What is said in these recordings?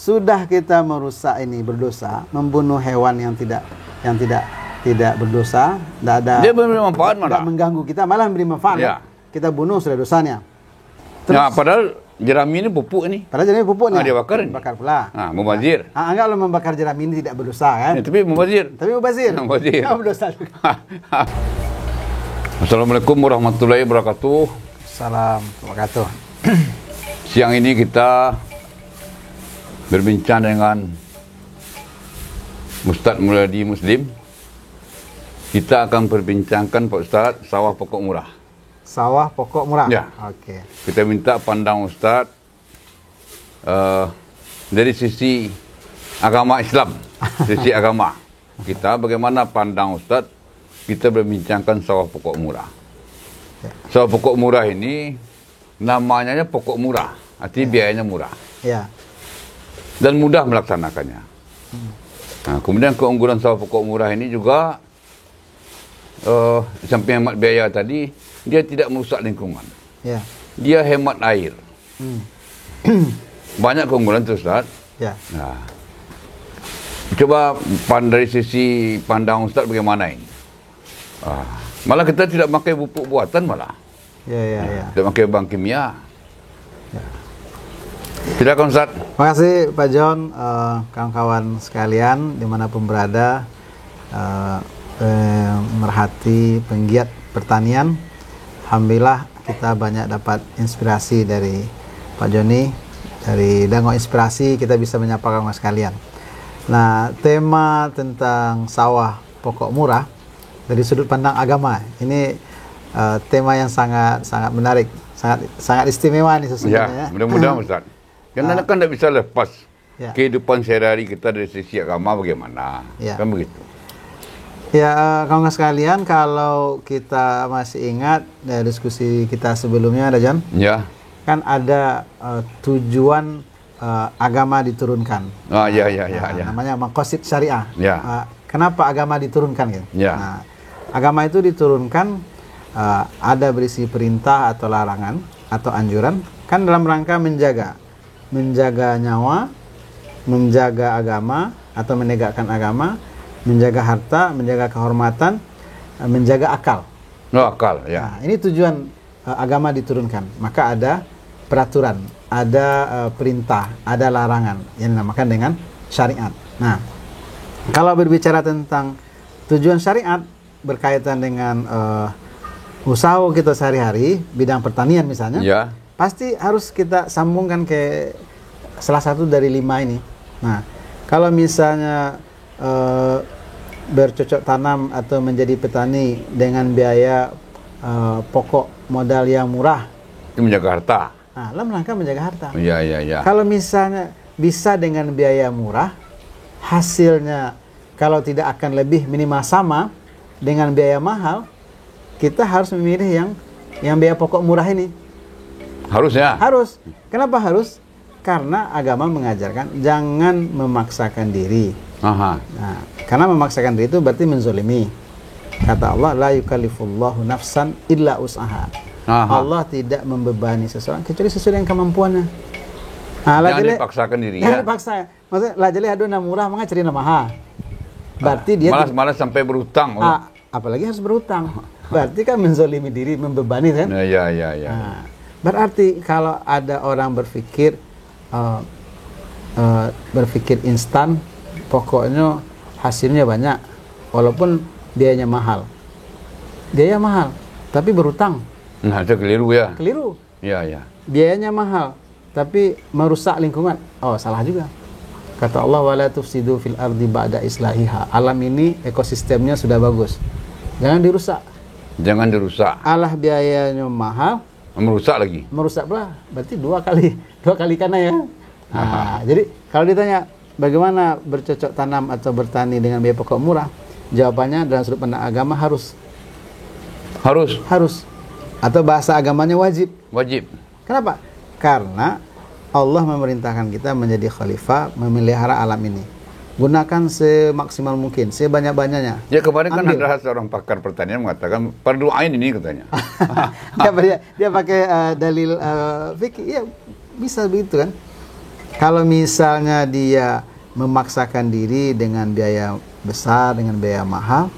sudah kita merusak ini berdosa, membunuh hewan yang tidak berdosa, dia memberi manfaat tidak malah. mengganggu kita, malah memberi manfaat. Ya. Kita bunuh sudah dosanya. Ya, padahal jerami ini pupuk ini. Padahal jerami pupuk nih. Dia bakar ini. Bakar pula. Mubazir. Anggaplah membakar jerami ini tidak berdosa kan? Ya, tapi mubazir. Tapi mubazir. Mubazir. Berdosa juga. Assalamualaikum warahmatullahi wabarakatuh. Assalamualaikum warahmatullahi wabarakatuh. Siang ini kita berbincang dengan Ustadz Mulyadi Muslim. Kita akan perbincangkan Pak Ustadz sawah pokok murah. Sawah pokok murah? Ya. Oke. Kita minta pandang Ustadz dari sisi agama Islam, sisi agama. Kita bagaimana pandang Ustadz, kita berbincangkan sawah pokok murah. Ya. Sawah pokok murah ini namanya pokok murah, artinya biayanya murah. Ya. Dan mudah melaksanakannya. Nah, kemudian keunggulan sawah pokok murah ini juga samping hemat biaya tadi, dia tidak merusak lingkungan. Ya. Dia hemat air. Banyak keunggulan itu, Ustaz. Ya. Nah, coba dari sisi pandang Ustaz bagaimana ini? Malah kita tidak pakai pupuk buatan malah. Ya. Tidak pakai bahan kimia. Ya. Silakan Ustaz. Terima kasih Pak John, kawan-kawan sekalian dimanapun berada, merhati penggiat pertanian. Alhamdulillah kita banyak dapat inspirasi dari Pak Joni, dari Dango Inspirasi kita bisa menyapa kawan sekalian. Nah, tema tentang sawah pokok murah dari sudut pandang agama ini tema yang sangat menarik, sangat istimewa nih sesungguhnya. Ya, mudah-mudahan Ustaz. Karena kan tidak bisa lepas kehidupan sehari-hari kita dari sisi agama bagaimana, kan begitu. Ya, kawan sekalian, kalau kita masih ingat diskusi kita sebelumnya, ada John? Ya. Kan ada tujuan agama diturunkan. Ya. Namanya maqasid syariah. Ya. Kenapa agama diturunkan gitu? Ya. Nah, agama itu diturunkan ada berisi perintah atau larangan atau anjuran kan dalam rangka menjaga nyawa, menjaga agama atau menegakkan agama, menjaga harta, menjaga kehormatan, menjaga akal. Akal, ya. Nah, ini tujuan agama diturunkan. Maka ada peraturan, ada perintah, ada larangan yang dinamakan dengan syariat. Nah, kalau berbicara tentang tujuan syariat berkaitan dengan usaha kita sehari-hari, bidang pertanian misalnya, pasti harus kita sambungkan ke salah satu dari 5 ini. Nah, kalau misalnya bercocok tanam atau menjadi petani dengan biaya pokok modal yang murah, itu menjaga harta. Nah, dalam rangka menjaga harta. Iya. Kalau misalnya bisa dengan biaya murah, hasilnya kalau tidak akan lebih minimal sama dengan biaya mahal, kita harus memilih yang biaya pokok murah ini. Harusnya. Harus. Kenapa harus? Karena agama mengajarkan jangan memaksakan diri. Nah, karena memaksakan diri itu berarti menzolimi. Kata Allah, la yukallifullahu nafsan illa us'aha. Allah tidak membebani seseorang kecuali sesuai dengan kemampuannya. Jangan dipaksakan diri. Jangan dipaksa. Maksudnya, la jali aduna murah maka cari maha. Berarti dia malas sampai berutang. Apalagi harus berutang. Berarti kan menzolimi diri, membebani kan? Iya. Nah, berarti kalau ada orang berpikir instan, pokoknya hasilnya banyak, walaupun biayanya mahal. Biaya mahal, tapi berutang. Nah, itu keliru ya. Keliru. Iya. Biayanya mahal, tapi merusak lingkungan. Oh, salah juga. Kata Allah, wala tufsidu fil ardi ba'da islahiha. Alam ini ekosistemnya sudah bagus. Jangan dirusak. Allah biayanya mahal, merusak lagi. Merusak pula. Berarti dua kali karena ya. Nah, jadi kalau ditanya bagaimana bercocok tanam atau bertani dengan biaya pokok murah, jawabannya dalam sudut pandang agama harus. Atau bahasa agamanya wajib. Kenapa? Karena Allah memerintahkan kita menjadi khalifah, memelihara alam ini. Gunakan semaksimal mungkin, sebanyak-banyaknya. Ya, kemarin kan ada seorang pakar pertanian mengatakan fardu ain ini katanya. Dia pakai dalil fikih, ya bisa begitu kan. Kalau misalnya dia memaksakan diri dengan biaya besar, dengan biaya mahal,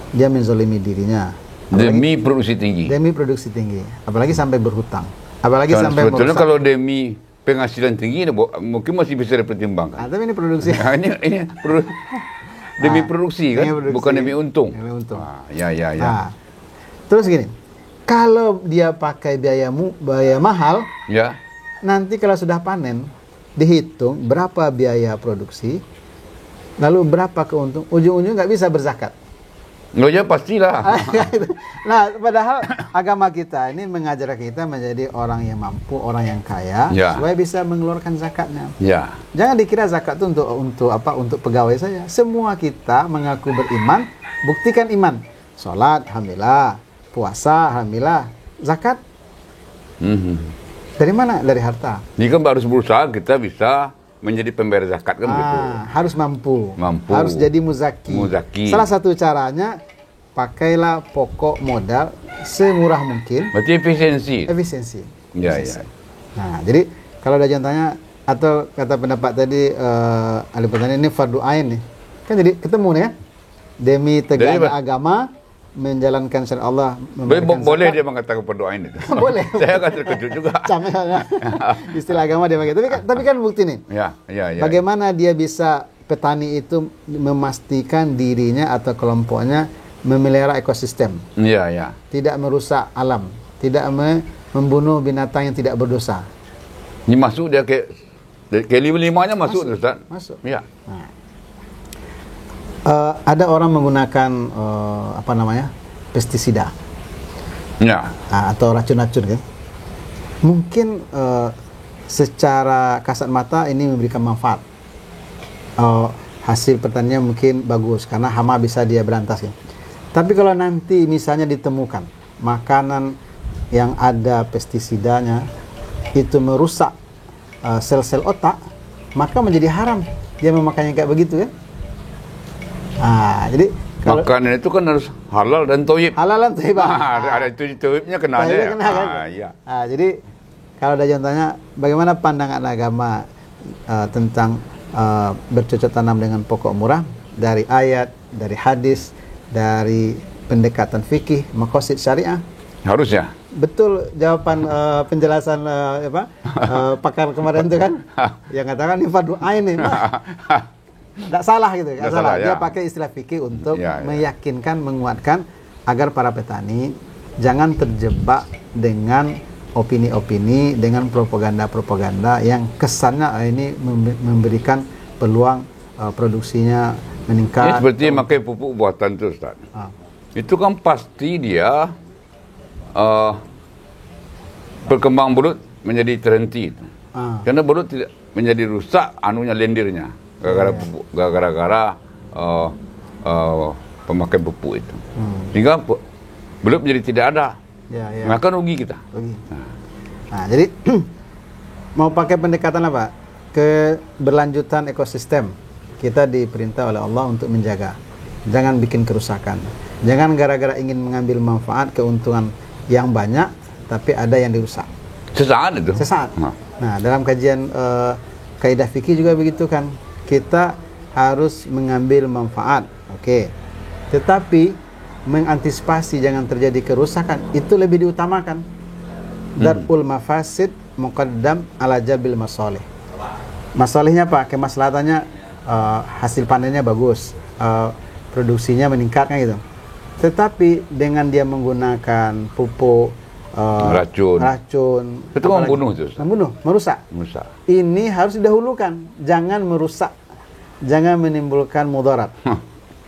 dia menzolimi dirinya. Demi produksi tinggi. Demi produksi tinggi. Apalagi sampai berhutang. Apalagi Dan sampai sebetulnya merusak. kalau demi penghasilan tinggi, mungkin masih bisa dipertimbangkan. Tapi ini produksi. Ini demi produksi kan, demi produksi. bukan demi untung. Demi untung. Ya. Nah, terus gini, kalau dia pakai biaya mahal, Ya. nanti kalau sudah panen, dihitung berapa biaya produksi, lalu berapa keuntungan, ujung-ujungnya nggak bisa berzakat. Loh ya pastilah. Nah, padahal agama kita ini mengajar kita menjadi orang yang mampu, orang yang kaya, Ya. supaya bisa mengeluarkan zakatnya. Ya. Jangan dikira zakat itu untuk apa? Untuk pegawai saja. Semua kita mengaku beriman, buktikan iman. Salat, alhamdulillah. Puasa, alhamdulillah. Zakat dari mana? Dari harta. Ini kan harus berusaha kita bisa menjadi pembayar zakat kan begitu. Harus mampu. Mampu. Harus jadi muzaki. Muzaki. Salah satu caranya, pakailah pokok modal semurah mungkin. Berarti efisiensi. Efisiensi. Ya. Nah, jadi kalau ada contohnya atau kata pendapat tadi ahli pertanian, ini fardu ain nih. Kan jadi ketemu nih ya. Demi tegaknya agama, menjalankan syariat Allah, Boleh dia mengatakan berdoain itu. Boleh. Saya akan terkejut juga. Istilah agama dia pakai. Tapi kan bukti nih. Ya. Bagaimana dia bisa, petani itu memastikan dirinya atau kelompoknya memelihara ekosistem. Ya. Tidak merusak alam, tidak membunuh binatang yang tidak berdosa. Ini masuk dia ke limanya masuk Ustaz. Masuk. Ya. Nah, ada orang menggunakan pestisida, atau racun-racun kan. Mungkin secara kasat mata ini memberikan manfaat. Hasil pertanian mungkin bagus karena hama bisa dia berantas ya. Tapi kalau nanti misalnya ditemukan makanan yang ada pestisidanya itu merusak sel-sel otak, maka menjadi haram dia memakainya kayak begitu ya. Jadi makanan itu kan harus halal dan thayyib. Halal dan thayyib. Ada itu thayyibnya kena aja. Ya. Jadi kalau ada contohnya, bagaimana pandangan agama tentang bercocok tanam dengan pokok murah dari ayat, dari hadis, dari pendekatan fikih, maqasid syariah? Harusnya. Betul jawaban penjelasan pakar kemarin itu kan, yang katakan ini fardu ain nih. Tidak salah gitu, tidak salah. Dia pakai istilah fikih untuk meyakinkan, menguatkan agar para petani jangan terjebak dengan opini-opini, dengan propaganda-propaganda yang kesannya ini memberikan peluang produksinya meningkat. Ini seperti pakai pupuk buatan itu Ustaz. Itu kan pasti dia berkembang belut menjadi terhenti. Karena belut tidak menjadi rusak lendirnya. Gara-gara pemakaian pupuk itu. Sehingga belut menjadi tidak ada. Maka rugi kita. Nah, jadi mau pakai pendekatan apa? Keberlanjutan ekosistem. Kita diperintah oleh Allah untuk menjaga. Jangan bikin kerusakan. Jangan gara-gara ingin mengambil manfaat, keuntungan yang banyak, tapi ada yang dirusak. Sesaat itu. Sesaat. Nah, dalam kajian kaidah fikih juga begitu kan. Kita harus mengambil manfaat, oke. Tetapi mengantisipasi jangan terjadi kerusakan itu lebih diutamakan. Darul mafasid muqaddam ala jabil masalih. Masalihnya apa? Kemaslahatannya hasil panennya bagus, produksinya meningkat kan gitu. Tetapi dengan dia menggunakan pupuk racun itu membunuh, merusak. Ini harus didahulukan, jangan merusak, jangan menimbulkan mudarat.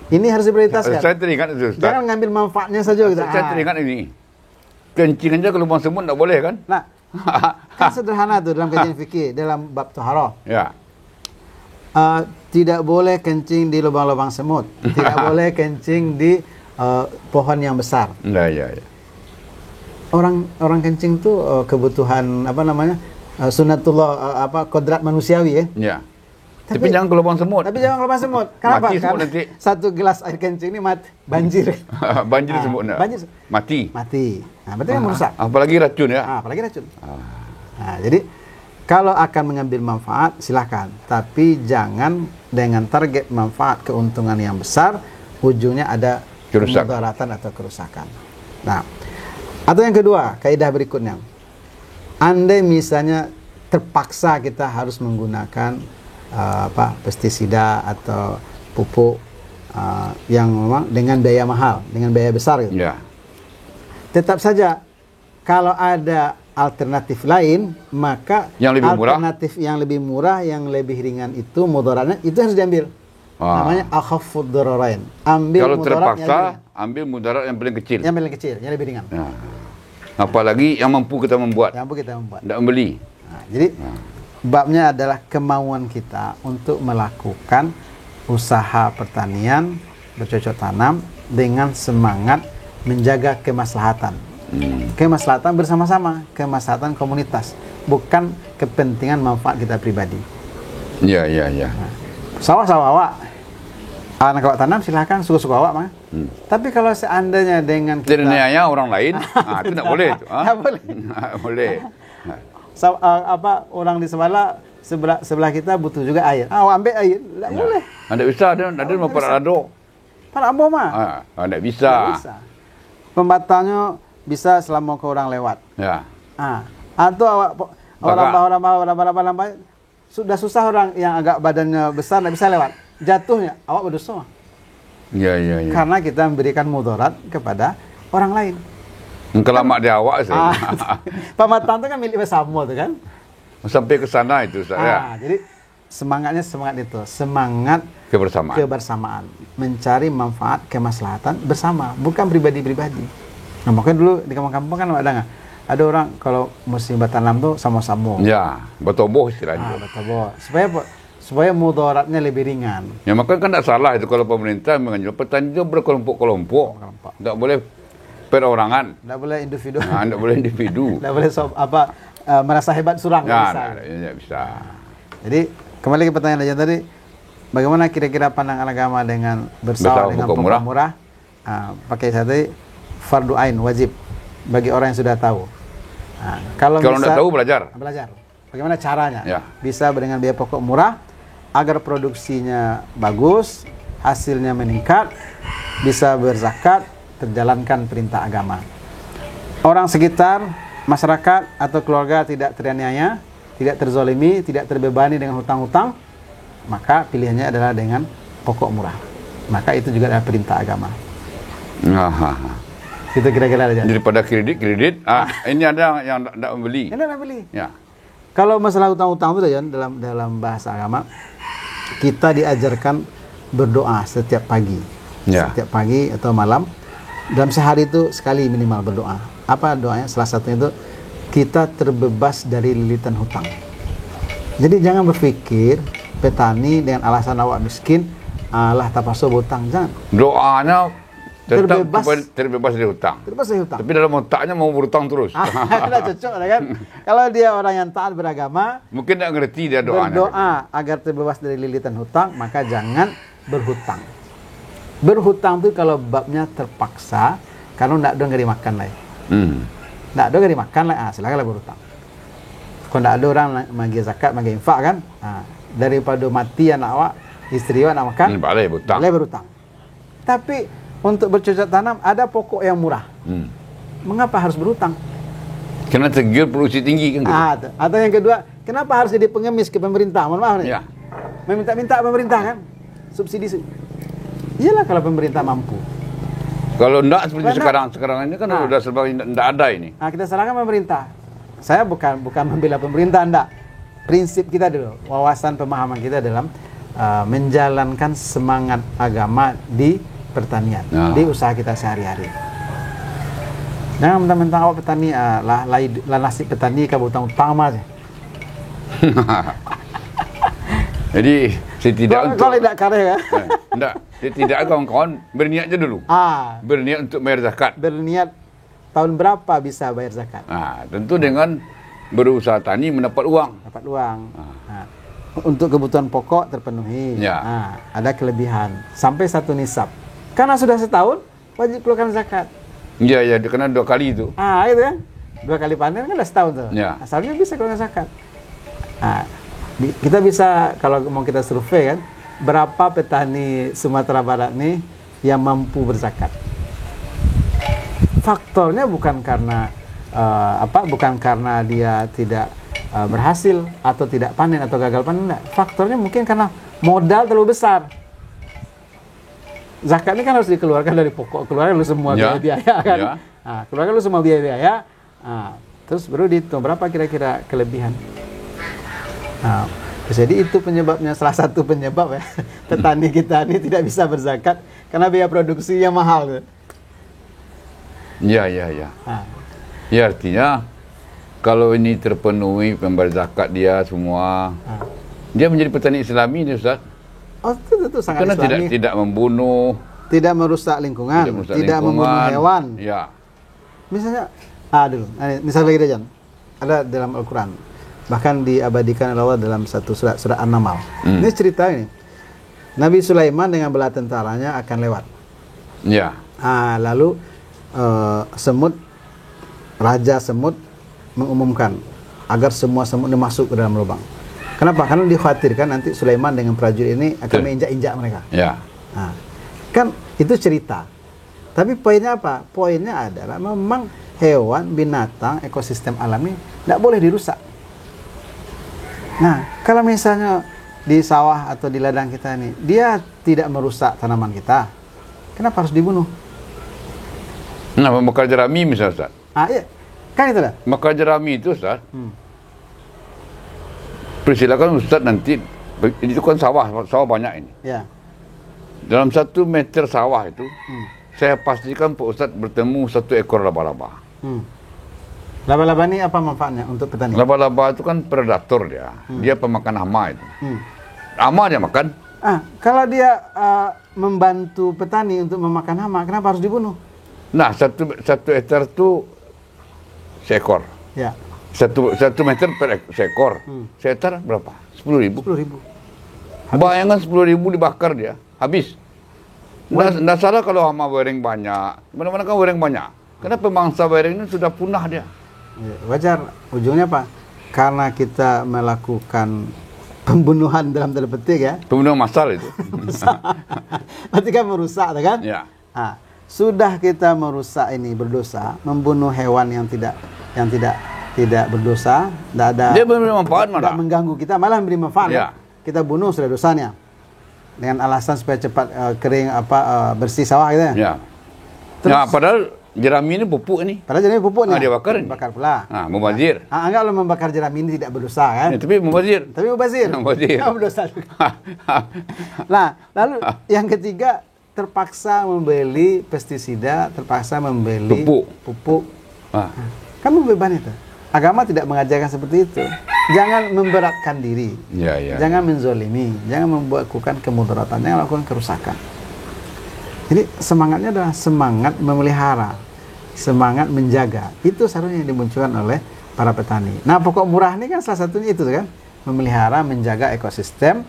Ini harus diprioritaskan. Saya teringat itu Ustaz. Jangan ngambil manfaatnya saja gitu. Saya teringat ini. Kencing aja ke lubang semut tak boleh kan? Nah, kan sederhana tuh dalam kajian fikih, dalam bab taharah. Ya. Tidak boleh kencing di lubang-lubang semut, tidak boleh kencing di pohon yang besar. Ya. Orang kencing tuh kebutuhan sunatullah kodrat manusiawi ya. Ya. Tapi jangan ke lubang semut. Kenapa? Mati semut nanti. Satu gelas air kencing ini banjir. Banjir semutnya. Mati. Nah, berarti kan merusak. Apalagi racun ya. Apalagi racun. Nah, jadi Kalau akan mengambil manfaat, silakan. Tapi jangan dengan target manfaat keuntungan yang besar, ujungnya ada kemudaratan atau kerusakan. Nah, atau yang kedua, kaidah berikutnya. Andai misalnya terpaksa kita harus menggunakan pestisida atau pupuk yang memang dengan biaya mahal, dengan biaya besar gitu. Ya. Tetap saja kalau ada alternatif lain, maka yang lebih alternatif murah, yang lebih murah, yang lebih ringan itu mudaratnya itu harus diambil. Namanya akhaffud dararain. Ambil kalau mudarat terpaksa, ambil mudarat yang paling kecil. Yang paling kecil, yang lebih ringan. Nah, apalagi yang mampu kita membuat. Yang mampu kita membuat. Tidak membeli. Nah, jadi babnya adalah kemauan kita untuk melakukan usaha pertanian bercocok tanam dengan semangat menjaga kemaslahatan. Kemaslahatan bersama-sama, kemaslahatan komunitas, bukan kepentingan manfaat kita pribadi. Ya. Nah, sawah-sawah awak, anak awak tanam silahkan, suka-suka awak mah. Tapi kalau seandainya dengan kita terniaya orang lain, itu tidak boleh itu. Tidak boleh. Boleh. Orang di sebelah kita butuh juga air. Awak ambil air, tidak boleh. Tidak bisa, ada mau para lado. Para ambo mah. Tidak bisa. Pembatalnya bisa selama ke orang lewat. Ya. Atau orang sudah susah orang yang agak badannya besar tidak bisa lewat. Jatuhnya awak berdosa. Ya. Karena kita memberikan mudarat kepada orang lain. Kelamak di awak saya. Pematang itu kan milik bersama tu kan. Sampai ke sana itu saya. Jadi semangatnya semangat itu, semangat kebersamaan, mencari manfaat kemaslahatan bersama, bukan pribadi-pribadi. Nah, makanya dulu di kampung-kampung kan ada orang kalau musim bertanam tuh sama-sama. Ya, bertoboh istilahnya. Bertoboh. Supaya mudaratnya lebih ringan. Ya, maka kan tidak salah itu kalau pemerintah menganjurkan petani itu berkelompok-kelompok. Tidak boleh perorangan. Tidak boleh individu. Tidak boleh individu. Tidak boleh merasa hebat surang. Ya, bisa. Jadi kembali ke pertanyaan aja tadi, bagaimana kira-kira pandangan agama dengan bersawah dengan pokok murah? Pakai satu fardu ain, wajib bagi orang yang sudah tahu. Kalau tidak tahu belajar. Bagaimana caranya? Ya. Bisa dengan biaya pokok murah agar produksinya bagus, hasilnya meningkat, bisa berzakat, terjalankan perintah agama. Orang sekitar, masyarakat atau keluarga tidak teraniaya, tidak terzolimi, tidak terbebani dengan hutang-hutang, maka pilihannya adalah dengan pokok murah. Maka itu juga adalah perintah agama. Itu kira-kira aja. Daripada kredit, ini ada yang tidak membeli. Yang tidak beli. Ya. Kalau masalah hutang-hutang itu ya, dalam bahasa agama, kita diajarkan berdoa setiap pagi. Ya. Setiap pagi atau malam. Dalam sehari itu sekali minimal berdoa. Apa doanya? Salah satunya itu kita terbebas dari lilitan hutang. Jadi jangan berpikir petani dengan alasan awak miskin, Allah tapaso berhutang. Jangan. Doanya terbebas dari hutang. Tapi dalam otaknya mau berhutang terus. Tidak cocok kan? Kalau dia orang yang taat beragama, mungkin tidak ngerti dia doanya. Berdoa agar terbebas dari lilitan hutang, maka jangan berhutang. Berhutang itu kalau babnya terpaksa, kalau tidak ada nggak dimakan lah. Tidak ada nggak dimakan lah, silakanlah berhutang. Kalau tidak ada orang bagi zakat, bagi infak kan, daripada mati anak awak, istri awak nak makan, boleh berhutang. Tapi untuk bercocok tanam ada pokok yang murah. Mengapa harus berhutang? Karena tergiur produksi tinggi kan? Atau yang kedua, kenapa harus jadi pengemis ke pemerintah? Mohon maaf nih. Ya. Meminta-minta pemerintah kan? Subsidi. Iyalah kalau pemerintah mampu. Kalau enggak seperti sekarang ini kan sudah serba enggak ada ini. Kita salahkan pemerintah. Saya bukan membela pemerintah, enggak. Prinsip kita dulu, wawasan pemahaman kita dalam menjalankan semangat agama di pertanian, di usaha kita sehari-hari. Jangan mentang-mentang awak petani, lah nasib petani kamu utang aja. Jadi saya tidak kalau tidak kareh ya. Enggak, saya tidak kawan-kawan berniat aja dulu. Berniat untuk bayar zakat. Berniat tahun berapa bisa bayar zakat? Tentu dengan berusaha tani mendapat uang. Untuk kebutuhan pokok terpenuhi. Ya. Ada kelebihan sampai 1 nisab. Karena sudah setahun wajib keluarkan zakat. Iya, karena 2 kali itu. Itu kan. 2 kali panen kan udah setahun tuh. Ya. Asalnya bisa keluarkan zakat. Nah, kita bisa kalau mau kita survei kan, berapa petani Sumatera Barat nih yang mampu berzakat? Faktornya bukan karena bukan karena dia tidak berhasil atau tidak panen atau gagal panen, enggak. Faktornya mungkin karena modal terlalu besar. Zakat ini kan harus dikeluarkan dari pokok keluarga lu semua biaya kan. Ya. Nah, keluarga lu semua biaya. Nah, terus baru dihitung berapa kira-kira kelebihan. Nah, jadi itu penyebabnya, salah satu penyebab ya petani kita ini tidak bisa berzakat karena biaya produksinya mahal. Ya. Nah, Ya, artinya kalau ini terpenuhi pembayar zakat dia semua, dia menjadi petani Islami ini, Ustaz. oh itu sangat Karena Islami. tidak membunuh, Tidak merusak lingkungan, tidak membunuh hewan. Ya. Misalnya, misalnya lagi Jan, ada dalam Al-Quran, bahkan diabadikan oleh Allah dalam satu surat An-Naml. Ini cerita ini, Nabi Sulaiman dengan bala tentaranya akan lewat. Ya. Lalu Raja Semut mengumumkan agar semua semut masuk ke dalam lubang. Kenapa? Karena dikhawatirkan nanti Sulaiman dengan prajurit ini akan menginjak-injak mereka. Ya. Nah, kan itu cerita. Tapi poinnya apa? Poinnya adalah memang hewan, binatang, ekosistem alam ini tidak boleh dirusak. Nah, kalau misalnya di sawah atau di ladang kita ini, dia tidak merusak tanaman kita, kenapa harus dibunuh? Nah, membakar jerami misalnya, Ustaz. Iya. Kan itu dah. Bakar jerami itu, Ustaz. Persilakan Ustaz nanti, itu kan sawah banyak ini. Ya. Dalam 1 meter sawah itu, saya pastikan Pak Ustaz bertemu 1 ekor laba-laba. Laba-laba ini apa manfaatnya untuk petani? Laba-laba itu kan predator dia. Dia pemakan hama itu. Hama dia makan. Kalau dia membantu petani untuk memakan hama, kenapa harus dibunuh? Nah, satu hektar itu seekor. Ya. 1 meter per seekor. Seekor berapa? 10.000. 10.000. Bayangkan 10.000 dibakar dia. Habis. Nggak salah kalau hama wereng banyak. Mana-mana kan wereng banyak. Kenapa mangsa wereng ini sudah punah dia? Ya, wajar. Ujungnya apa? Karena kita melakukan pembunuhan dalam tanda petik ya. Pembunuhan massal itu. Berarti kan merusak, kan? Ya. Sudah kita merusak ini, berdosa, membunuh hewan yang tidak berdosa, tidak ada. Dia memberi manfaat malah. Tidak mengganggu kita, malah memberi manfaat. Ya. Kita bunuh sudah dosanya. Dengan alasan supaya cepat kering bersih sawah gitu ya. Ya. Terus, Nah, padahal jerami ini pupuk ini. padahal jerami pupuk nih. Dia bakar ini. Bakar pula. Mubazir. Anggaplah membakar jerami ini tidak berdosa kan. Tapi mubazir. Tapi mubazir. Mubazir. Berdosa juga. Nah, lalu yang ketiga, terpaksa membeli pestisida, terpaksa membeli pupuk. Kan beban itu. Agama tidak mengajarkan seperti itu. Jangan memberatkan diri. Jangan menzolimi. Jangan melakukan kemudaratan. Jangan melakukan kerusakan. Jadi semangatnya adalah semangat memelihara, semangat menjaga. Itu seharusnya yang dimunculkan oleh para petani. Nah, pokok murah ini kan salah satunya itu kan, memelihara, menjaga ekosistem.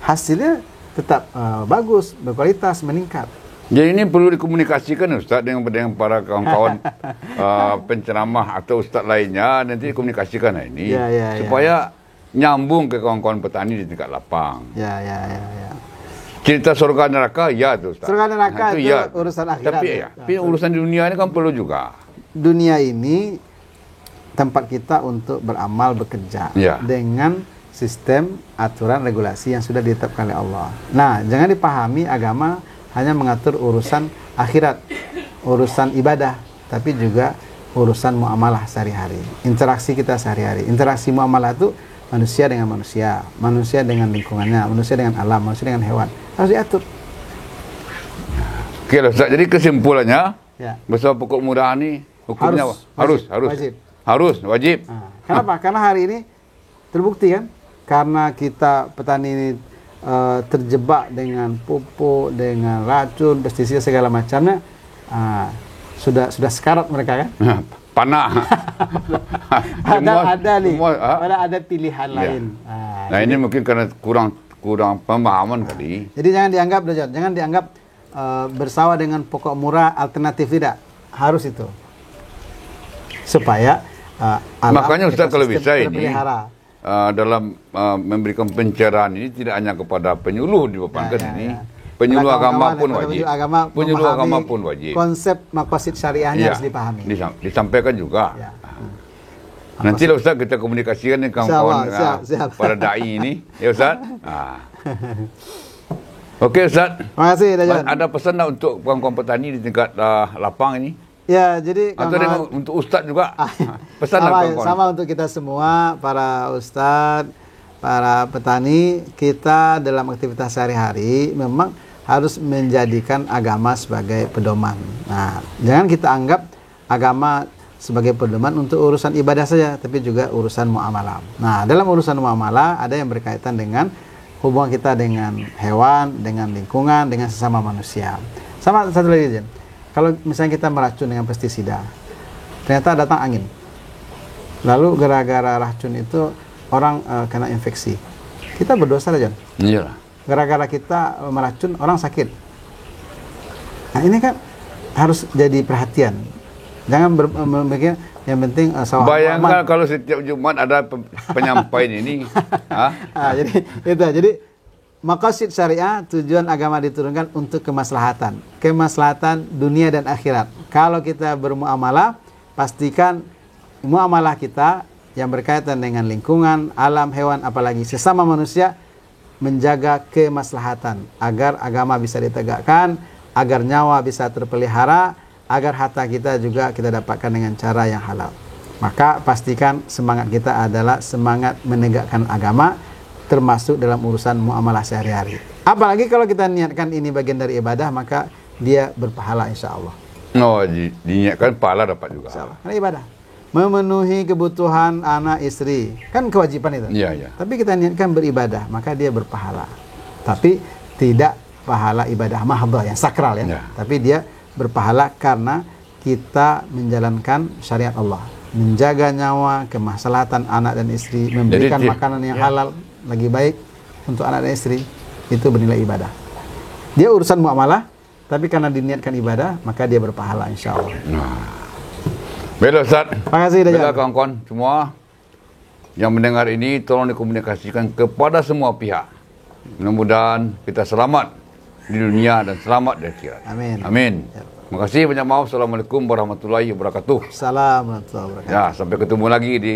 Hasilnya tetap bagus, berkualitas, meningkat. Jadi ini perlu dikomunikasikan Ustaz dengan para kawan-kawan penceramah atau Ustaz lainnya, nanti dikomunikasikan ini supaya nyambung ke kawan-kawan petani di tingkat lapang. Ya. Cerita surga neraka ya itu Ustaz. Surga neraka itu urusan akhirat. Tapi urusan di dunia ini kan perlu juga. Dunia ini tempat kita untuk beramal, bekerja dengan sistem aturan regulasi yang sudah ditetapkan oleh Allah. Nah, jangan dipahami agama hanya mengatur urusan akhirat, urusan ibadah, tapi juga urusan muamalah sehari-hari, interaksi kita sehari-hari. Interaksi muamalah itu manusia dengan manusia, manusia dengan lingkungannya, manusia dengan alam, manusia dengan hewan, harus diatur. Oke, Ustaz. Jadi kesimpulannya, bersama pokok murah ini hukumnya harus wajib. Kenapa? Karena hari ini terbukti kan, karena kita petani ini terjebak dengan pupuk, dengan racun, pestisida segala macamnya, sudah sekarat mereka kan. Panah. ada pilihan lain. Nah, ini mungkin karena kurang pemahaman kali. Jadi jangan dianggap bersawah dengan pokok murah alternatif, tidak. Harus itu. Supaya Makanya Ustaz kalau bisa ini dalam memberikan pencerahan ini tidak hanya kepada penyuluh dibebankan ini. Penyuluh agama pun wajib. Penyuluh agama pun wajib. Konsep maqasid syariahnya harus dipahami. Disampaikan juga. Nanti lah Ustaz kita komunikasikan dengan kawan-kawan para da'i ini. Ya Ustaz? Okey Ustaz. Terima kasih Dajan. Ada pesan tak untuk kawan-kawan petani di tingkat lapang ini? Ya, jadi atau untuk Ustaz juga. Pesan kawan-kawan. Sama untuk kita semua, para Ustaz, para petani, kita dalam aktivitas sehari-hari memang harus menjadikan agama sebagai pedoman. Nah, jangan kita anggap agama sebagai pedoman untuk urusan ibadah saja, tapi juga urusan muamalah. Nah, dalam urusan muamalah ada yang berkaitan dengan hubungan kita dengan hewan, dengan lingkungan, dengan sesama manusia. Sama satu lagi, Jen. Kalau misalnya kita meracun dengan pestisida, ternyata datang angin. Lalu gara-gara racun itu orang kena infeksi. Kita berdosa, Jen. Iya. Gara-gara kita meracun, orang sakit. Nah, ini kan harus jadi perhatian. Jangan berpikir yang penting sawah. Bayangkan kalau setiap Jumat ada penyampaian ini. Jadi maqasid syariah, tujuan agama diturunkan untuk kemaslahatan dunia dan akhirat. Kalau kita bermuamalah, pastikan muamalah kita yang berkaitan dengan lingkungan, alam, hewan, apalagi sesama manusia, menjaga kemaslahatan agar agama bisa ditegakkan, agar nyawa bisa terpelihara, agar harta kita juga kita dapatkan dengan cara yang halal. Maka pastikan semangat kita adalah semangat menegakkan agama, termasuk dalam urusan muamalah sehari-hari. Apalagi kalau kita niatkan ini bagian dari ibadah, maka dia berpahala insya Allah. Diniatkan pahala dapat juga. Insya Allah. Karena ibadah. Memenuhi kebutuhan anak istri, kan kewajiban itu. Iya. Tapi kita niatkan beribadah, maka dia berpahala. Tapi tidak pahala ibadah mahdhah yang sakral ya. Tapi dia berpahala karena kita menjalankan syariat Allah, menjaga nyawa, kemaslahatan anak dan istri, memberikan makanan yang halal lagi baik untuk anak dan istri, itu bernilai ibadah. Dia urusan muamalah, tapi karena diniatkan ibadah, maka dia berpahala insya Allah. Baiklah Ustaz. Terima kasih Dajan. Baiklah kawan-kawan semua yang mendengar ini, tolong dikomunikasikan kepada semua pihak. Mudah-mudahan kita selamat di dunia dan selamat di akhirat. Amin. Amin. Terima kasih banyak maaf. Assalamualaikum warahmatullahi wabarakatuh. Assalamualaikum warahmatullahi wabarakatuh. Ya, sampai ketemu lagi di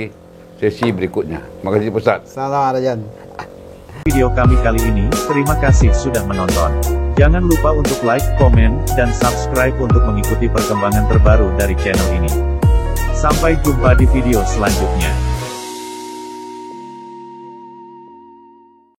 sesi berikutnya. Terima kasih Ustaz. Salam Dajan. Video kami kali ini, terima kasih sudah menonton. Jangan lupa untuk like, komen, dan subscribe untuk mengikuti perkembangan terbaru dari channel ini. Sampai jumpa di video selanjutnya.